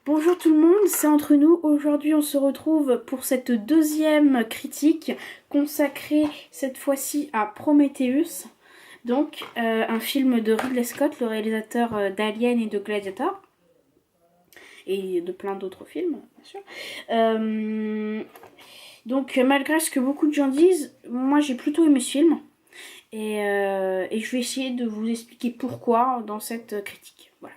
Bonjour tout le monde, c'est Entre nous. Aujourd'hui on se retrouve pour cette deuxième critique consacrée cette fois-ci à Prometheus. Donc un film de Ridley Scott, le réalisateur d'Alien et de Gladiator. Et de plein d'autres films, bien sûr. Donc malgré ce que beaucoup de gens disent, moi j'ai plutôt aimé ce film. Et je vais essayer de vous expliquer pourquoi dans cette critique. Voilà.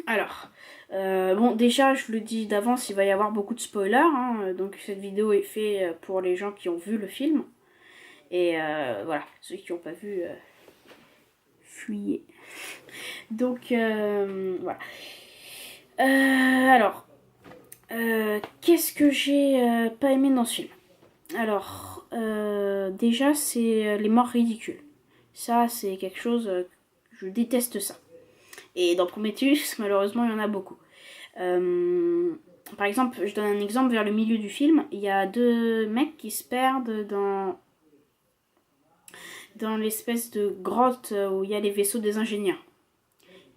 Alors, bon, déjà, je le dis d'avance, il va y avoir beaucoup de spoilers, hein, donc cette vidéo est faite pour les gens qui ont vu le film. Et voilà, ceux qui n'ont pas vu, fuyez. Donc, voilà. Alors, qu'est-ce que j'ai pas aimé dans ce film? Alors, déjà, c'est les morts ridicules. Ça, c'est quelque chose, je déteste ça. Et dans Prometheus, malheureusement, il y en a beaucoup. Par exemple, je donne un exemple, vers le milieu du film, il y a deux mecs qui se perdent dans l'espèce de grotte où il y a les vaisseaux des ingénieurs.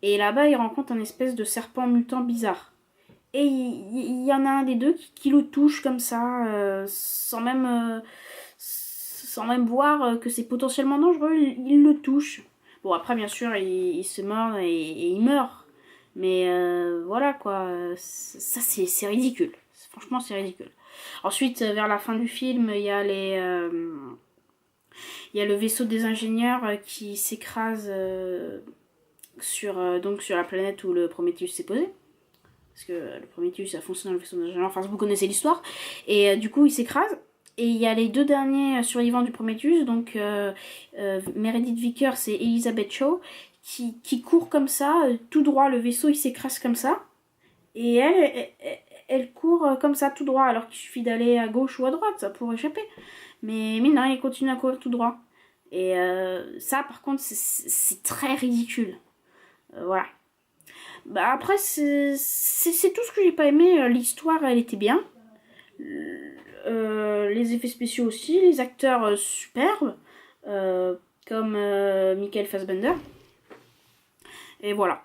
Et là-bas, ils rencontrent un espèce de serpent mutant bizarre. Et il y en a un des deux qui le touche comme ça, sans même voir que c'est potentiellement dangereux, il le touche. Bon, après, bien sûr, il se mord et il meurt. Mais voilà quoi, ça c'est ridicule. Franchement, c'est ridicule. Ensuite, vers la fin du film, il y a il y a le vaisseau des ingénieurs qui s'écrase donc sur la planète où le Prometheus s'est posé. Parce que le Prometheus a foncé dans le vaisseau des ingénieurs, enfin vous connaissez l'histoire. Et du coup, il s'écrase. Et il y a les deux derniers survivants du Prometheus, donc Meredith Vickers et Elizabeth Shaw, qui courent comme ça, tout droit, le vaisseau il s'écrase comme ça. Et elle court comme ça, tout droit, alors qu'il suffit d'aller à gauche ou à droite pour échapper. Mais non, il continue à courir tout droit. Et ça, par contre, c'est très ridicule. Voilà. Bah après, c'est tout ce que j'ai pas aimé. L'histoire, elle était bien. Les effets spéciaux aussi. Les acteurs superbes. Comme Michael Fassbender. Et voilà.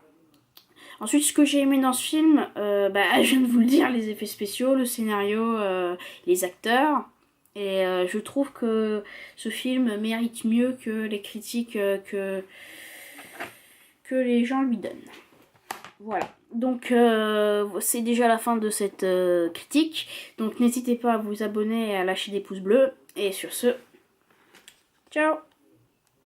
Ensuite, ce que j'ai aimé dans ce film, je viens de vous le dire, les effets spéciaux, le scénario, les acteurs. Et je trouve que ce film mérite mieux que les critiques que les gens lui donnent. Voilà. Donc c'est déjà la fin de cette critique. Donc n'hésitez pas à vous abonner et à lâcher des pouces bleus. Et sur ce, ciao!